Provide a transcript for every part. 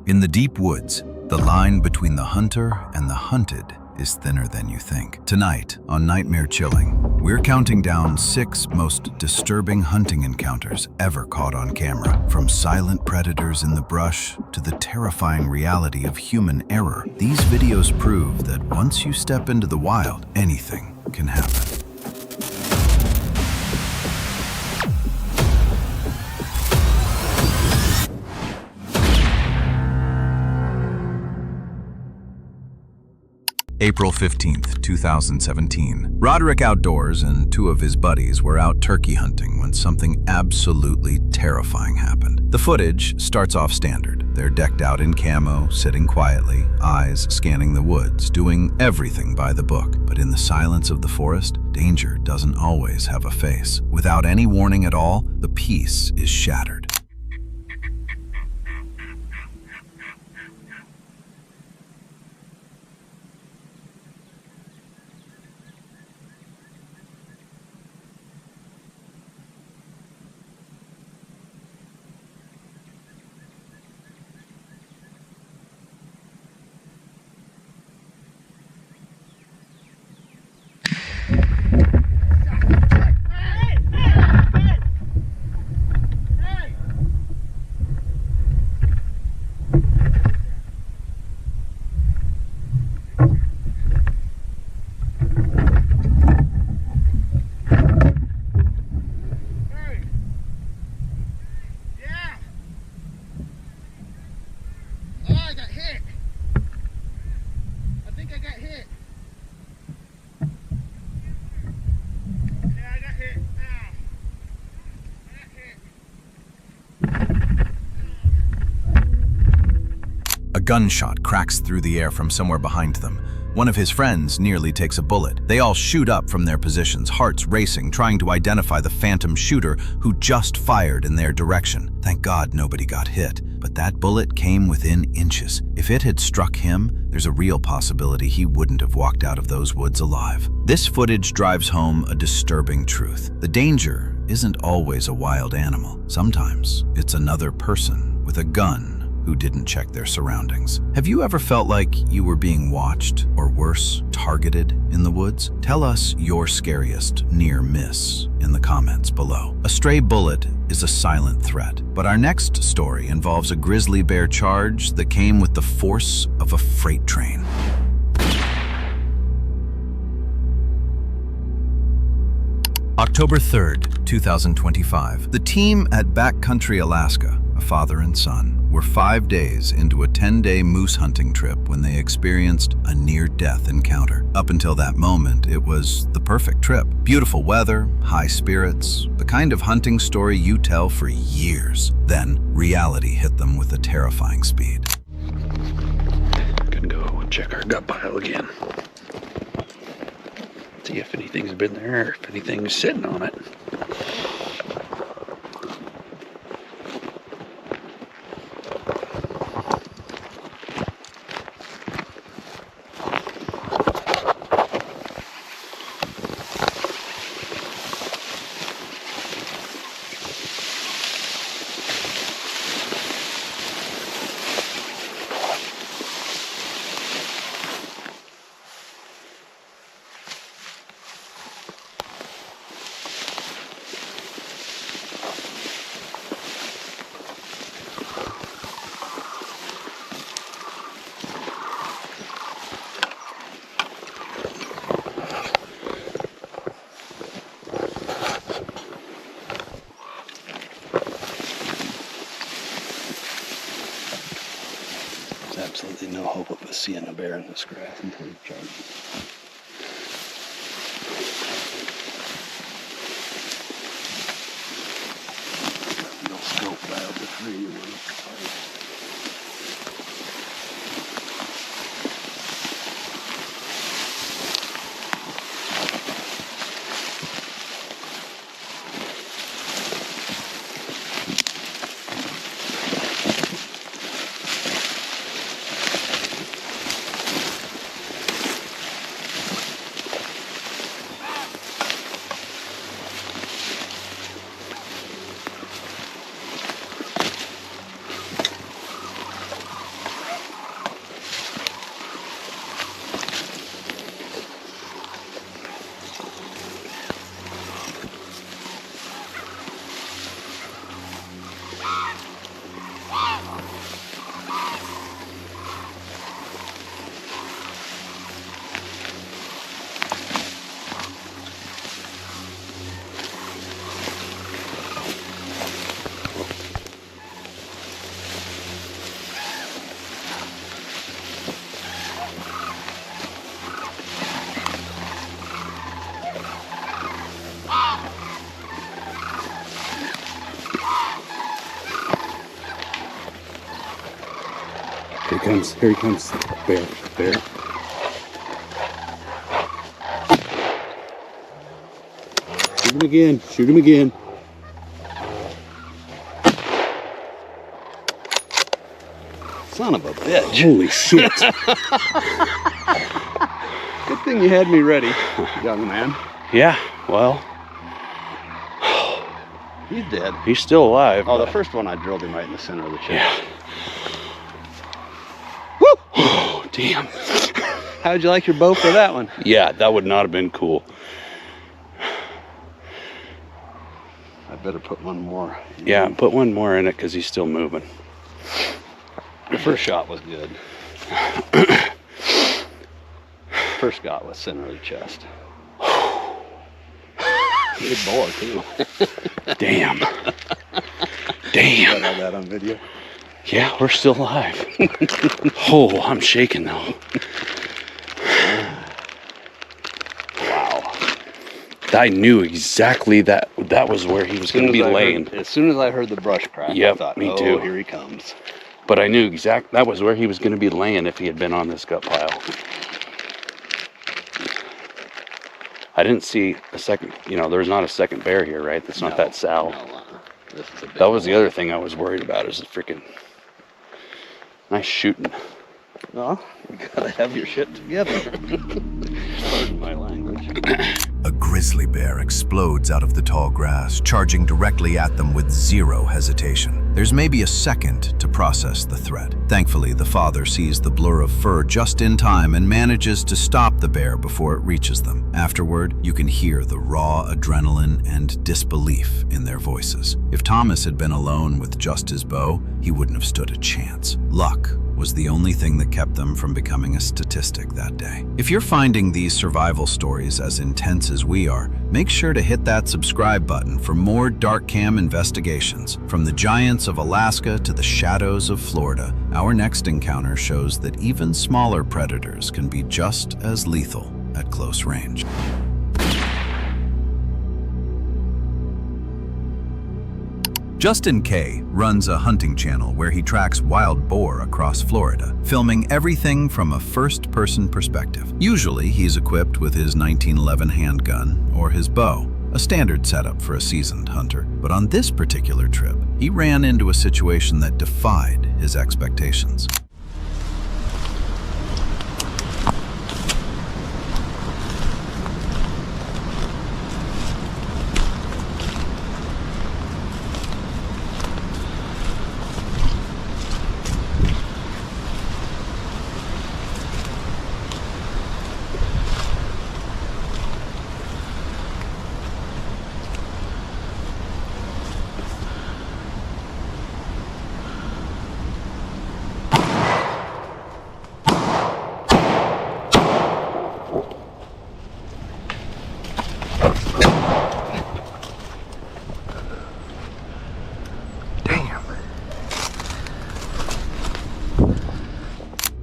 In the deep woods, the line between the hunter and the hunted is thinner than you think. Tonight, on Nightmare Chilling, we're counting down 6 most disturbing hunting encounters ever caught on camera. From silent predators in the brush to the terrifying reality of human error, these videos prove that once you step into the wild, anything can happen. April 15th, 2017. Roderick Outdoors and 2 of his buddies were out turkey hunting when something absolutely terrifying happened. The footage starts off standard. They're decked out in camo, sitting quietly, eyes scanning the woods, doing everything by the book. But in the silence of the forest, danger doesn't always have a face. Without any warning at all, the peace is shattered. A gunshot cracks through the air from somewhere behind them. One of his friends nearly takes a bullet. They all shoot up from their positions, hearts racing, trying to identify the phantom shooter who just fired in their direction. Thank God nobody got hit, but that bullet came within inches. If it had struck him, there's a real possibility he wouldn't have walked out of those woods alive. This footage drives home a disturbing truth. The danger isn't always a wild animal. Sometimes it's another person with a gun who didn't check their surroundings. Have you ever felt like you were being watched, or worse, targeted in the woods? Tell us your scariest near miss in the comments below. A stray bullet is a silent threat, but our next story involves a grizzly bear charge that came with the force of a freight train. October 3rd, 2025. The team at Backcountry, Alaska, a father and son, were 5 days into a 10-day moose hunting trip when they experienced a near-death encounter. Up until that moment, it was the perfect trip. Beautiful weather, high spirits, the kind of hunting story you tell for years. Then, reality hit them with a terrifying speed. Gonna go check our gut pile again. See if anything's been there, or if anything's sitting on it. Absolutely no hope of us seeing a bear in this grass until we charge. No scope dialed to 3. Here he comes. Here he comes. Bear. Bear. Shoot him again. Shoot him again. Son of a bitch. Holy shit. Good thing you had me ready, young man. Yeah, well, He's dead. he's still alive. Oh, the but- first one I drilled him right in the center of the chest. Yeah. Woo! Oh, damn. How'd you like your bow for that one? Yeah, that would not have been cool. I better put one more. Yeah, put one more in it because he's still moving. The first shot was good. First shot was center of the chest. Good boar too. Damn. I Damn. have that on video. Yeah, we're still alive. Oh, I'm shaking though. Wow. I knew exactly that was where he was going to be laying. As soon as I heard the brush crack, Yep, I thought, me oh, too. here he comes. But I knew that was where he was going to be laying if he had been on this gut pile. I didn't see a second, there's not a second bear here, right? That's not that sow. No, this is a big That was the one. other thing I was worried about is the freaking nice shooting. No, you gotta have your shit together. Pardon my language. A grizzly bear explodes out of the tall grass, charging directly at them with zero hesitation. There's maybe a second to process the threat. Thankfully, the father sees the blur of fur just in time and manages to stop the bear before it reaches them. Afterward, you can hear the raw adrenaline and disbelief in their voices. If Thomas had been alone with just his bow, he wouldn't have stood a chance. Luck was the only thing that kept them from becoming a statistic that day. If you're finding these survival stories as intense as we are, make sure to hit that subscribe button for more dark cam investigations. From the giants of Alaska to the shadows of Florida, our next encounter shows that even smaller predators can be just as lethal at close range. Justin K. runs a hunting channel where he tracks wild boar across Florida, filming everything from a first-person perspective. Usually, he's equipped with his 1911 handgun or his bow, a standard setup for a seasoned hunter. But on this particular trip, he ran into a situation that defied his expectations.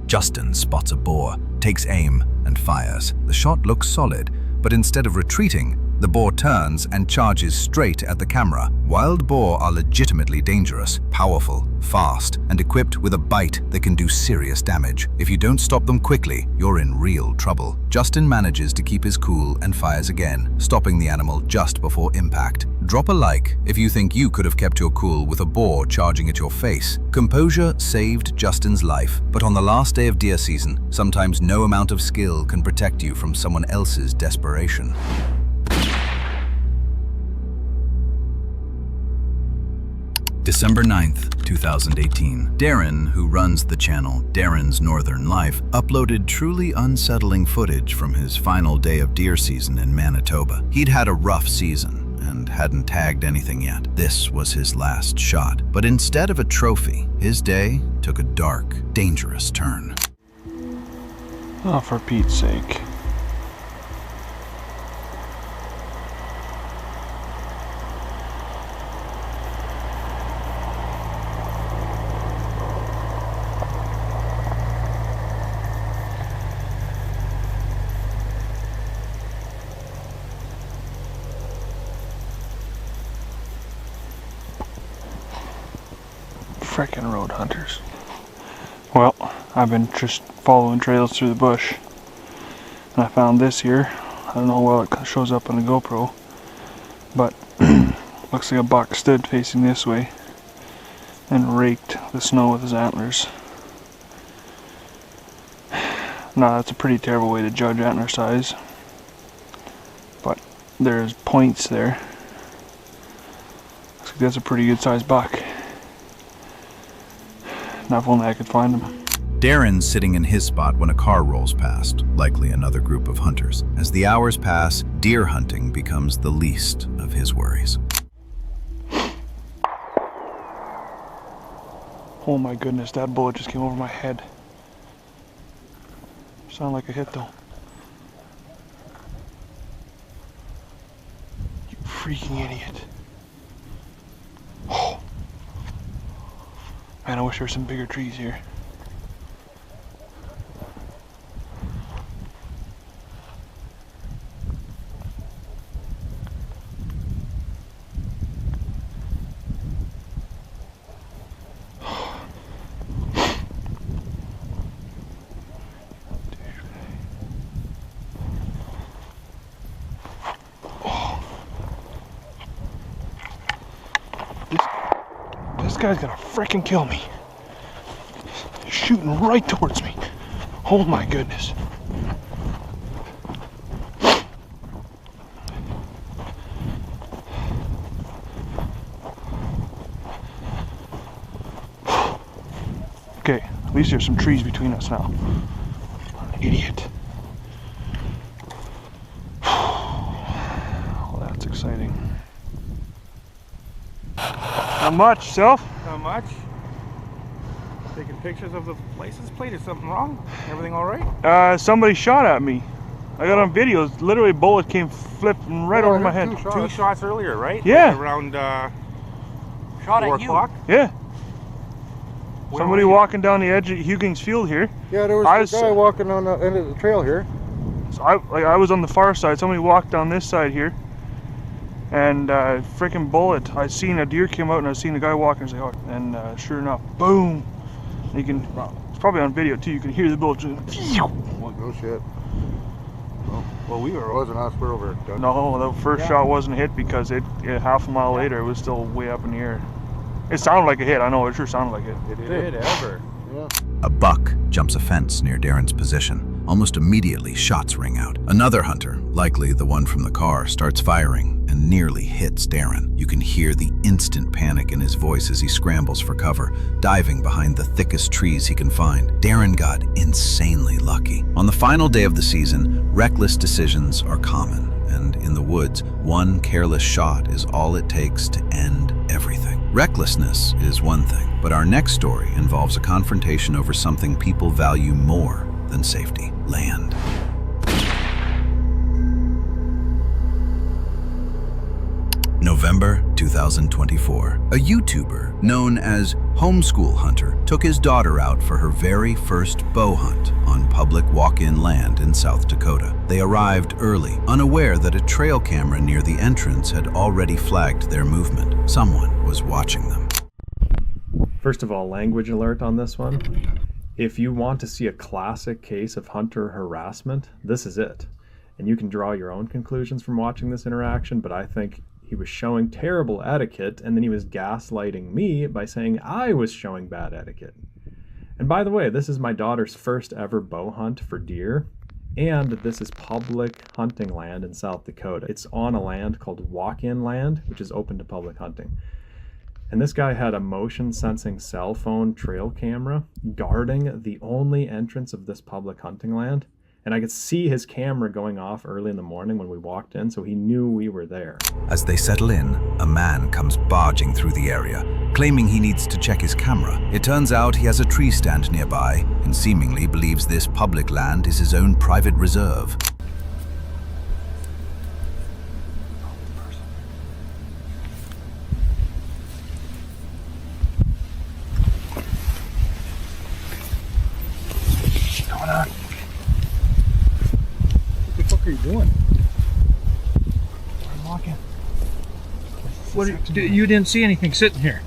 Justin spots a boar, takes aim, and fires. The shot looks solid, but instead of retreating, the boar turns and charges straight at the camera. Wild boar are legitimately dangerous, powerful, fast, and equipped with a bite that can do serious damage. If you don't stop them quickly, you're in real trouble. Justin manages to keep his cool and fires again, stopping the animal just before impact. Drop a like if you think you could have kept your cool with a boar charging at your face. Composure saved Justin's life, but on the last day of deer season, sometimes no amount of skill can protect you from someone else's desperation. December 9th, 2018. Darren, who runs the channel Darren's Northern Life, uploaded truly unsettling footage from his final day of deer season in Manitoba. He'd had a rough season and hadn't tagged anything yet. This was his last shot. But instead of a trophy, his day took a dark, dangerous turn. Oh, for Pete's sake. Frickin' road hunters. Well, I've been just following trails through the bush, and I found this here. I don't know how well it shows up on the GoPro, but looks like a buck stood facing this way and raked the snow with his antlers. Now that's a pretty terrible way to judge antler size, but there's points there. Looks like that's a pretty good sized buck. Now if only I could find him. Darren's sitting in his spot when a car rolls past, likely another group of hunters. As the hours pass, deer hunting becomes the least of his worries. Oh my goodness, that bullet just came over my head. Sounded like a hit though. You freaking idiot. Oh. Man, I wish there were some bigger trees here. This guy's gonna frickin' kill me. He's shooting right towards me. Oh my goodness. Okay, at least there's some trees between us now. Idiot. Well, that's exciting. Not much, self? Not much. Taking pictures of the license plate. Is something wrong? Everything all right? Somebody shot at me. I got on video. Literally, a bullet came flipping right over my head. Two shots earlier, right? Yeah. Like around Shot 4 at you. o'clock. Yeah. Where Somebody were you? walking down the edge of Hugings Field here. Yeah, there was a guy walking on the end of the trail here. So I was on the far side. Somebody walked down this side here, and freaking bullet. I seen a deer came out, and I seen a guy walking. I was like, oh, and sure enough, boom! You can. It's probably on video too. You can hear the bullet. Just, No shit. Well, we were. It wasn't us. We're over at Dundee. no, the first shot wasn't hit because half a mile later it was still way up in the air. It sounded like a hit. I know it sure sounded like it. It did ever. Yeah. A buck jumps a fence near Darren's position. Almost immediately, shots ring out. Another hunter, likely the one from the car, starts firing and nearly hits Darren. You can hear the instant panic in his voice as he scrambles for cover, diving behind the thickest trees he can find. Darren got insanely lucky. On the final day of the season, reckless decisions are common, and in the woods, one careless shot is all it takes to end everything. Recklessness is one thing, but our next story involves a confrontation over something people value more than safety: land. November 2024. A YouTuber known as Homeschool Hunter took his daughter out for her very first bow hunt on public walk-in land in South Dakota. They arrived early, unaware that a trail camera near the entrance had already flagged their movement. Someone was watching them. First of all, language alert on this one. If you want to see a classic case of hunter harassment, this is it. And you can draw your own conclusions from watching this interaction, but I think he was showing terrible etiquette, and then he was gaslighting me by saying I was showing bad etiquette. And by the way, this is my daughter's first ever bow hunt for deer, and this is public hunting land in South Dakota. It's on a land called walk-in land, which is open to public hunting. And this guy had a motion sensing cell phone trail camera guarding the only entrance of this public hunting land. And I could see his camera going off early in the morning when we walked in, so he knew we were there. As they settle in, a man comes barging through the area, claiming he needs to check his camera. It turns out he has a tree stand nearby and seemingly believes this public land is his own private reserve. What are you doing? I'm walking. You didn't see anything sitting here?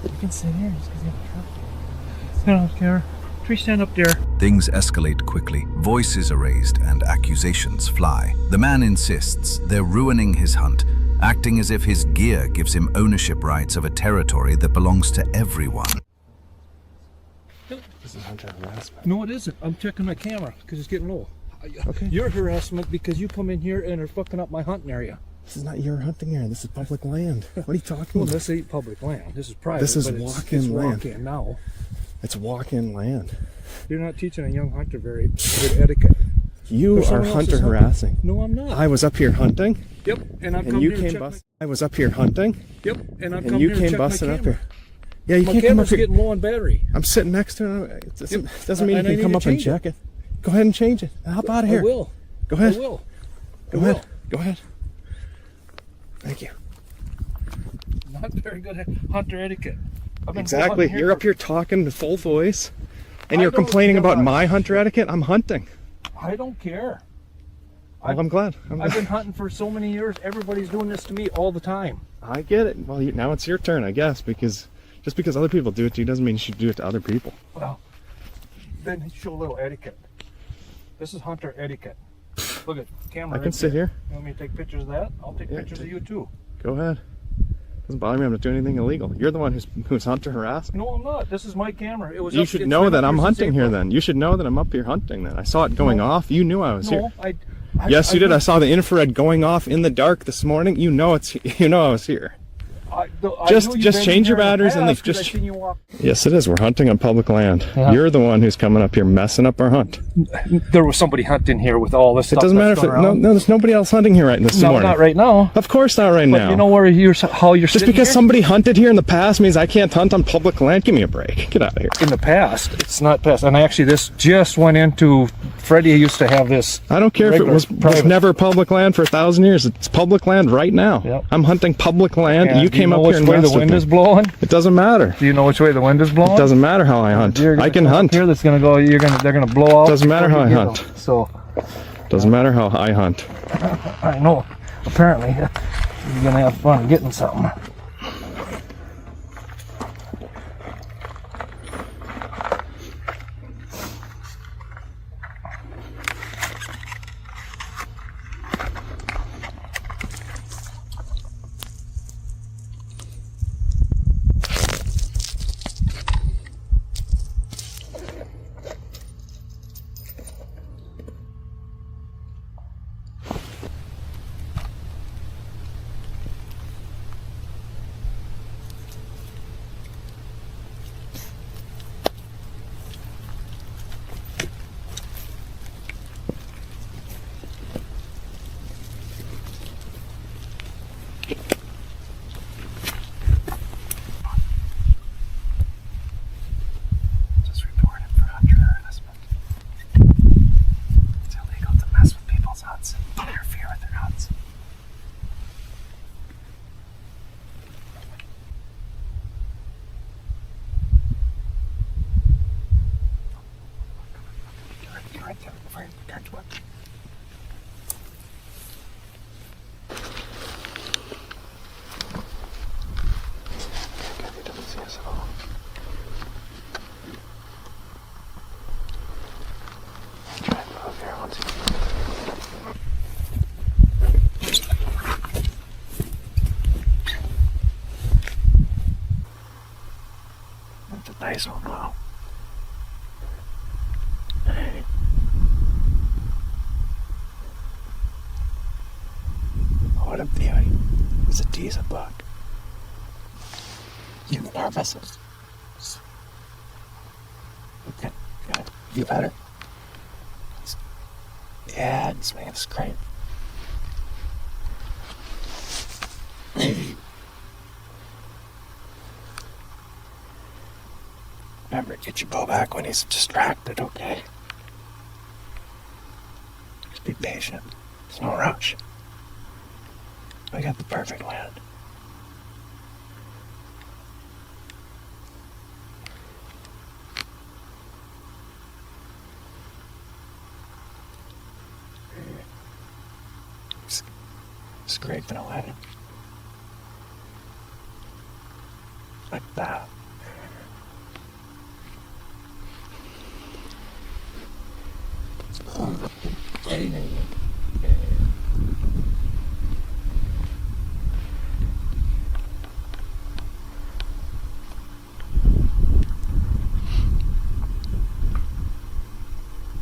You can sit here just because you have a truck. I don't care. Tree, stand up there. Things escalate quickly, voices are raised, and accusations fly. The man insists they're ruining his hunt, acting as if his gear gives him ownership rights of a territory that belongs to everyone. This is hunter harassment. No, it isn't. I'm checking my camera because it's getting low. Okay. You're harassment because you come in here and are fucking up my hunting area. This is not your hunting area. This is public land. What are you talking Well, about? this ain't public land. This is private. This is but walk-in it's land. Walk-in now. It's walk-in land. You're not teaching a young hunter very good etiquette. You There's are someone else hunter that's hunting. harassing. No, I'm not. I was up here hunting, Yep, and I'm and come you here to came check bust. I was up here hunting, Yep, and I'm and come you here to came check my busting up camera. here. Yeah, you My can't come up camera's here. getting low on battery. I'm sitting next to it. It doesn't mean you And I can need come to up and change it. check it. Go ahead and change it. Hop out of here. I will. Go ahead. I will. Go ahead. Go ahead. Thank you. Not very good at hunter etiquette. I've been Exactly. hunting You're for- up here talking in full voice, and I you're don't complaining give about a- my hunter etiquette. I'm hunting. I don't care. Well, I'm glad. I've been hunting for so many years. Everybody's doing this to me all the time. I get it. Well, now it's your turn, I guess, because just because other people do it to you doesn't mean you should do it to other people. Well, then show a little etiquette. This is hunter etiquette. Look at the camera. I can right sit there. here. You want me to take pictures of that? I'll take Yeah, pictures of you too. Go ahead. Doesn't bother me. I'm not doing anything illegal. You're the one who's hunter harassing. No, I'm not. This is my camera. It was. You up- should it's know been that up I'm here since hunting here April. then. You should know that I'm up here hunting then. I saw it going No. off. You knew I was here. No, Yes, you did. I saw the infrared going off in the dark this morning. You know you know I was here. Just change your batteries and just. Yes, it is. We're hunting on public land. Yeah. You're the one who's coming up here messing up our hunt. There was somebody hunting here with all this It stuff. doesn't matter if that's going no, around. there's nobody else hunting here right this No, morning. not right now. Of course not right But now. you know where how you're Just sitting because here? somebody hunted here in the past means I can't hunt on public land. Give me a break. Get out of here. in the past, it's not past. And actually, this just went into. Freddie used to have this. I don't care if it Regular, was private. never public land for 1,000 years. It's public land right now. Yep. I'm hunting public land. And You do you came know up here which and way the messed with wind me. is blowing? It doesn't matter. Do you know which way the wind is blowing? It doesn't matter how I hunt. You're gonna I can come up hunt. Here, that's gonna go. They're gonna blow out. Doesn't matter before how you I get hunt. them. So Doesn't matter how I hunt. I know. Apparently, you're gonna have fun getting something. Just reported for hunter harassment. It's illegal to mess with people's hunts and interfere with their hunts. You're right there. Fire the guard's weapon. He doesn't see us at all. Try and move here once That's a nice one, wow. What a beauty. It's a decent buck. You nervous? Okay, good. You better. Yeah, it's making a scrape. Remember, get your bow back when he's distracted, okay? Just be patient. There's no rush. I got the perfect land. Scraping away. Like that.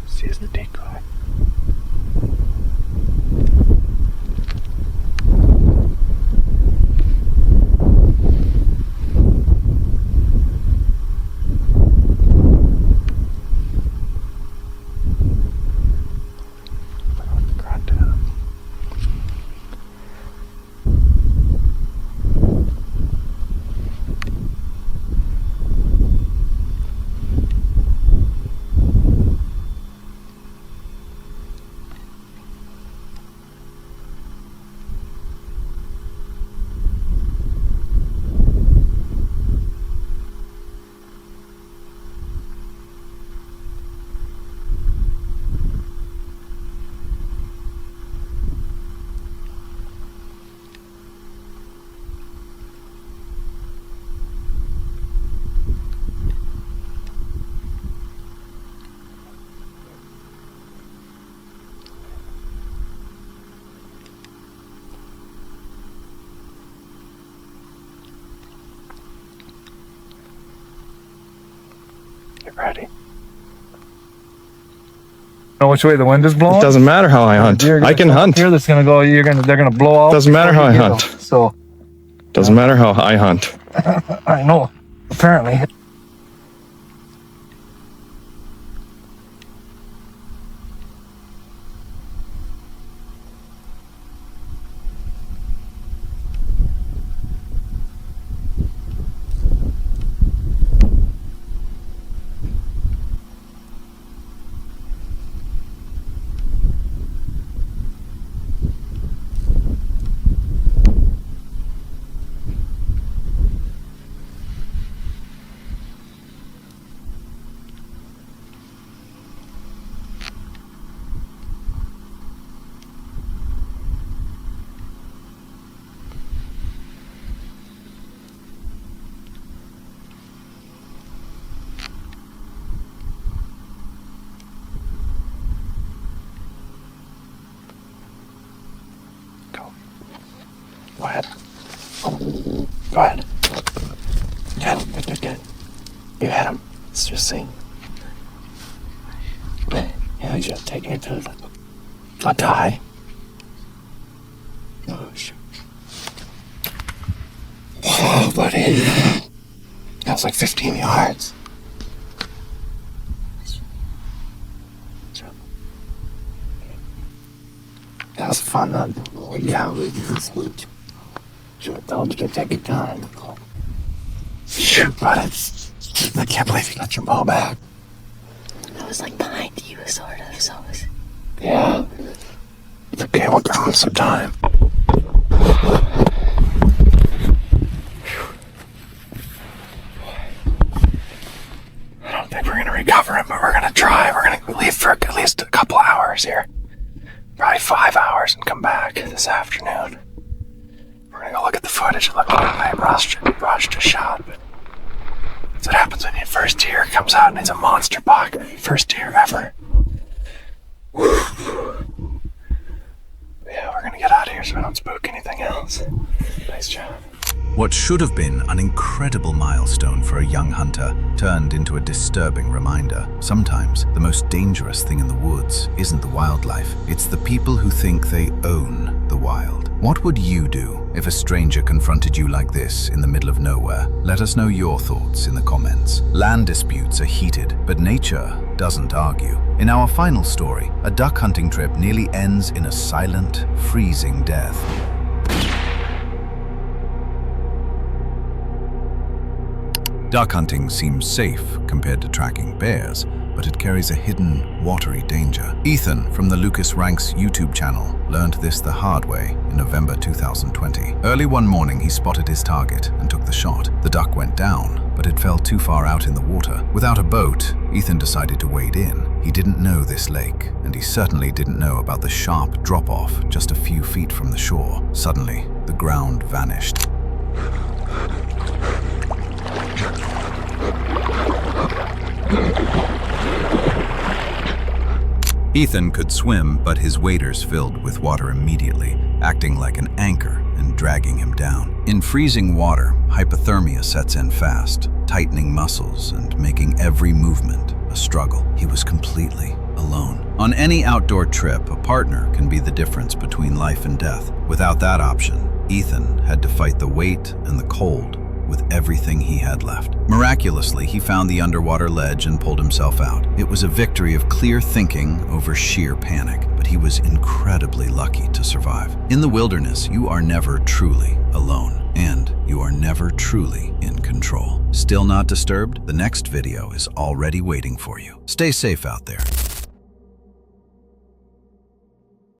See, is the decoy. Get ready. Know which way the wind is blowing? It doesn't matter how I hunt. I can hunt. Here, that's gonna go. They're gonna blow out. Doesn't matter how I hunt. So Doesn't matter how I hunt. I know. Apparently. Go ahead. Go ahead. Good. You hit him. Let's just see. Yeah, he's just taking it to a tie. Oh, shoot. Oh, buddy. That was like 15 yards. That was fun, though. Yeah, should tell him to take your time. Shoot, but I can't believe you got your ball back. I was like behind you, sort of, so it was... Yeah. It's okay, we'll give him some time. I don't think we're gonna recover him, but we're gonna try. We're gonna leave for at least a couple hours here. Probably 5 hours and come back this afternoon. We're gonna go look at the footage and look at the Rush just shot. But that's what happens when your first deer comes out and it's a monster buck. First deer ever. Yeah, we're gonna get out of here so we don't spook anything else. Nice job. What should have been an incredible milestone for a young hunter turned into a disturbing reminder. Sometimes the most dangerous thing in the woods isn't the wildlife, it's the people who think they own the wild. What would you do if a stranger confronted you like this in the middle of nowhere? Let us know your thoughts in the comments. Land disputes are heated, but nature doesn't argue. In our final story, a duck hunting trip nearly ends in a silent, freezing death. Duck hunting seems safe compared to tracking bears, but it carries a hidden, watery danger. Ethan from the Lucas Ranks YouTube channel learned this the hard way in November 2020. Early one morning, he spotted his target and took the shot. The duck went down, but it fell too far out in the water. Without a boat, Ethan decided to wade in. He didn't know this lake, and he certainly didn't know about the sharp drop-off just a few feet from the shore. Suddenly, the ground vanished. Ethan could swim, but his waders filled with water immediately, acting like an anchor and dragging him down. In freezing water, hypothermia sets in fast, tightening muscles and making every movement a struggle. He was completely alone. On any outdoor trip, a partner can be the difference between life and death. Without that option, Ethan had to fight the weight and the cold with everything he had left. Miraculously, he found the underwater ledge and pulled himself out. It was a victory of clear thinking over sheer panic, but he was incredibly lucky to survive. In the wilderness, you are never truly alone, and you are never truly in control. Still not disturbed? The next video is already waiting for you. Stay safe out there.